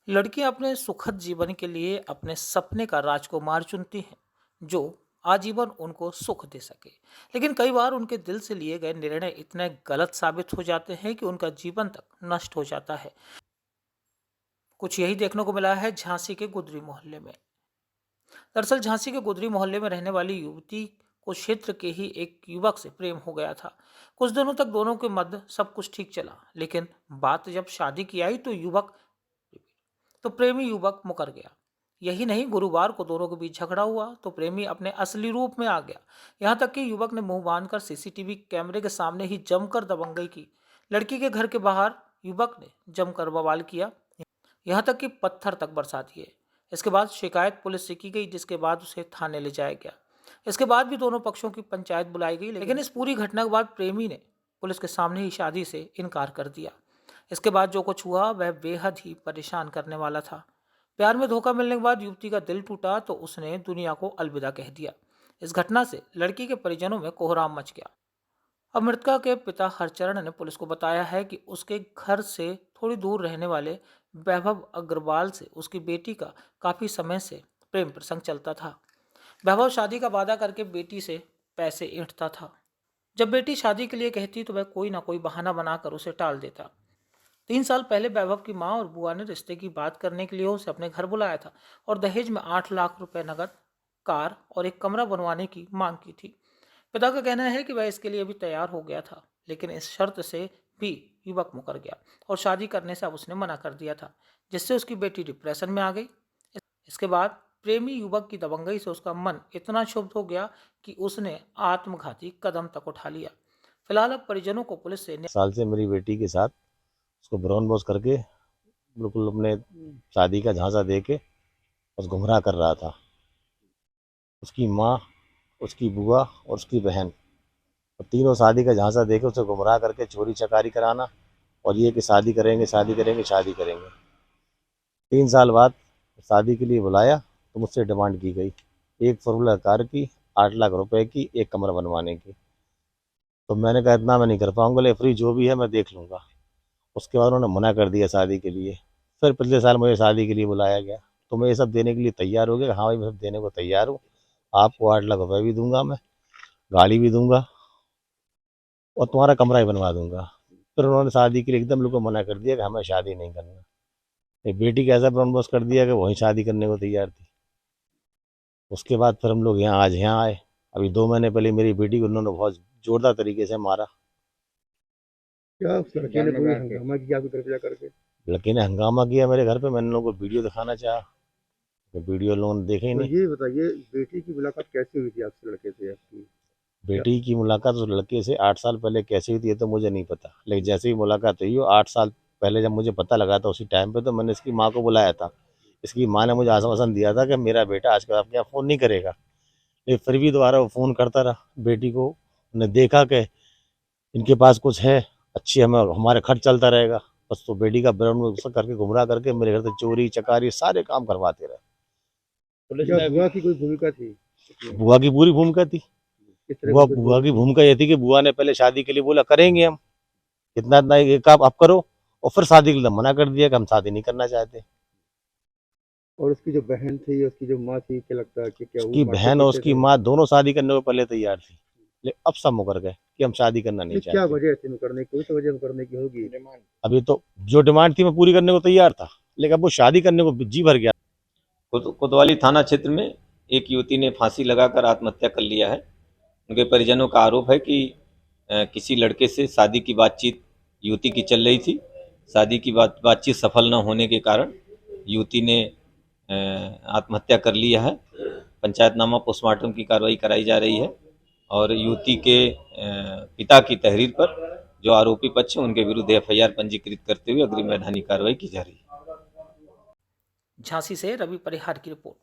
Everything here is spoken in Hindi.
लड़कियां अपने सुखद जीवन के लिए अपने सपने का राजकुमार चुनती हैं जो आजीवन उनको सुख दे सके। लेकिन कई बार उनके दिल से लिए गए निर्णय इतने गलत साबित हो जाते हैं कि उनका जीवन तक नष्ट हो जाता है। कुछ यही देखने को मिला है झांसी के गुदरी मोहल्ले में। दरअसल झांसी के गुदरी मोहल्ले में रहने वाली युवती को क्षेत्र के ही एक युवक से प्रेम हो गया था। कुछ दिनों तक दोनों के मध्य सब कुछ ठीक चला, लेकिन बात जब शादी की आई तो प्रेमी युवक मुकर गया। यही नहीं, गुरुवार को दोनों के बीच झगड़ा हुआ तो प्रेमी अपने असली रूप में आ गया। यहाँ तक कि युवक ने मुंह बांधकर सीसीटीवी कैमरे के सामने ही जमकर दबंगई की। लड़की के घर के बाहर युवक ने जमकर बवाल किया, यहाँ तक कि पत्थर तक बरसा दिए। इसके बाद शिकायत पुलिस से की गई, जिसके बाद उसे थाने ले जाया गया। इसके बाद भी दोनों पक्षों की पंचायत बुलाई गई, लेकिन इस पूरी घटना के बाद प्रेमी ने पुलिस के सामने ही शादी से इनकार कर दिया। इसके बाद जो कुछ हुआ वह बेहद ही परेशान करने वाला था। प्यार में धोखा मिलने के बाद युवती का दिल टूटा तो उसने दुनिया को अलविदा कह दिया। इस घटना से लड़की के परिजनों में कोहराम मच गया। अब मृतका के पिता हरचरण ने पुलिस को बताया है कि उसके घर से थोड़ी दूर रहने वाले वैभव अग्रवाल से उसकी बेटी का काफी समय से प्रेम प्रसंग चलता था। वैभव शादी का वादा करके बेटी से पैसे ऐंठता था। जब बेटी शादी के लिए कहती तो वह कोई ना कोई बहाना बनाकर उसे टाल देता। 3 साल पहले वैभव की माँ और बुआ ने रिश्ते की बात करने के लिए उसे अपने घर बुलाया था और दहेज में 8 लाख रुपए नकद, कार और एक कमरा बनवाने की मांग की थी। पिता का कहना है कि वह इसके लिए भी तैयार हो गया था, लेकिन इस शर्त से भी युवक मुकर गया और शादी करने से अब उसने मना कर दिया था, जिससे उसकी बेटी डिप्रेशन में आ गई। इसके बाद प्रेमी युवक की दबंगई से उसका मन इतना क्षुब्ध हो गया कि उसने आत्मघाती कदम तक उठा लिया। फिलहाल अब परिजनों को पुलिस से साल से मेरी बेटी के साथ उसको ब्राउन वॉश करके बिल्कुल अपने शादी का झांसा दे के बस गुमराह कर रहा था। उसकी माँ, उसकी बुआ और उसकी बहन, और तीनों शादी का झांसा दे के उसे गुमराह करके चोरी चकारी कराना और ये कि शादी करेंगे शादी करेंगे शादी करेंगे। 3 साल बाद शादी के लिए बुलाया तो मुझसे डिमांड की गई, एक 4 व्हीलर कार की, 8 लाख रुपए की, एक कमरा बनवाने की। तो मैंने कहा इतना मैं नहीं कर पाऊंगा, ले फ्री जो भी है मैं देख लूँगा। उसके बाद उन्होंने मना कर दिया शादी के लिए। फिर पिछले साल मुझे शादी के लिए बुलाया गया तो मैं ये सब देने के लिए तैयार हो गया। हाँ भाई, मैं सब देने को तैयार हूँ, आपको 8 लाख रुपए भी दूंगा, मैं गाड़ी भी दूंगा और तुम्हारा कमरा भी बनवा दूंगा। फिर उन्होंने शादी के लिए एकदम लोग को मना कर दिया कि हमें शादी नहीं करना। ये बेटी का ऐसा ब्राउन बॉस कर दिया कि वही शादी करने को तैयार थी। उसके बाद फिर हम लोग यहाँ आज यहाँ आए। अभी 2 महीने पहले मेरी बेटी को उन्होंने बहुत जोरदार तरीके से मारा। क्या उस लड़के ने कोई हंगामा किया आपकी तरफ जा करके? लड़की ने हंगामा किया मेरे घर पे। मैंने लोगों को वीडियो दिखाना चाहा तो वीडियो लोगों ने देखे ही तो नहीं। ये बताइए, बेटी की मुलाकात कैसे हुई थी आपसे, लड़के से आपकी? क्या? बेटी की मुलाकात उस लड़के से 8 साल पहले कैसे हुई थी ये तो मुझे नहीं पता, लेकिन जैसे ही मुलाकात हुई हो 8 साल पहले जब मुझे पता लगा था उसी टाइम पे तो मैंने इसकी माँ को बुलाया था। इसकी माँ ने मुझे आश्वासन दिया था कि मेरा बेटा आजकल आपके यहाँ फ़ोन नहीं करेगा, लेकिन फिर भी दोबारा वो फ़ोन करता रहा। बेटी को ने देखा कि इनके पास कुछ है, अच्छी हमें हमारा खर्च चलता रहेगा, बस तो बेटी का ब्रेन करके गुमराह करके मेरे घर से चोरी चकारी सारे काम करवाते रहे। क्या बुआ की कोई भूमिका थी इसमें? बुआ की पूरी भूमिका थी। किस तरह बुआ की कोई बुआ की भूमिका ये थी कि बुआ ने पहले शादी के लिए बोला करेंगे हम, इतना इतना एक काम आप करो, और फिर शादी के लिए मना कर दिया कि हम शादी नहीं करना चाहते। और उसकी जो बहन थी, उसकी जो माँ थी, क्या लगता है कि क्या वो उसकी बातचीत बहन और करते उसकी थे? माँ दोनों शादी करने को पहले तैयार थी, लेकिन अब सब मुकर गए कि हम शादी करना नहीं ये क्या चाहते। वजह थी करने की? कोई तो वजह करने की होगी। अभी तो जो डिमांड थी मैं पूरी करने को तैयार था, लेकिन अब वो शादी करने को जी भर गया। कोतवाली थाना क्षेत्र में एक युवती ने फांसी लगाकर आत्महत्या कर लिया है। उनके परिजनों का आरोप है कि किसी लड़के से शादी की बातचीत युवती की चल रही थी। शादी की बातचीत सफल न होने के कारण युवती ने आत्महत्या कर लिया है। पंचायतनामा पोस्टमार्टम की कार्रवाई कराई जा रही है और युवती के पिता की तहरीर पर जो आरोपी पक्ष है उनके विरुद्ध एफआईआर पंजीकृत करते हुए अग्रिम वैधानिक कार्रवाई की जा रही है। झांसी से रवि परिहार की रिपोर्ट।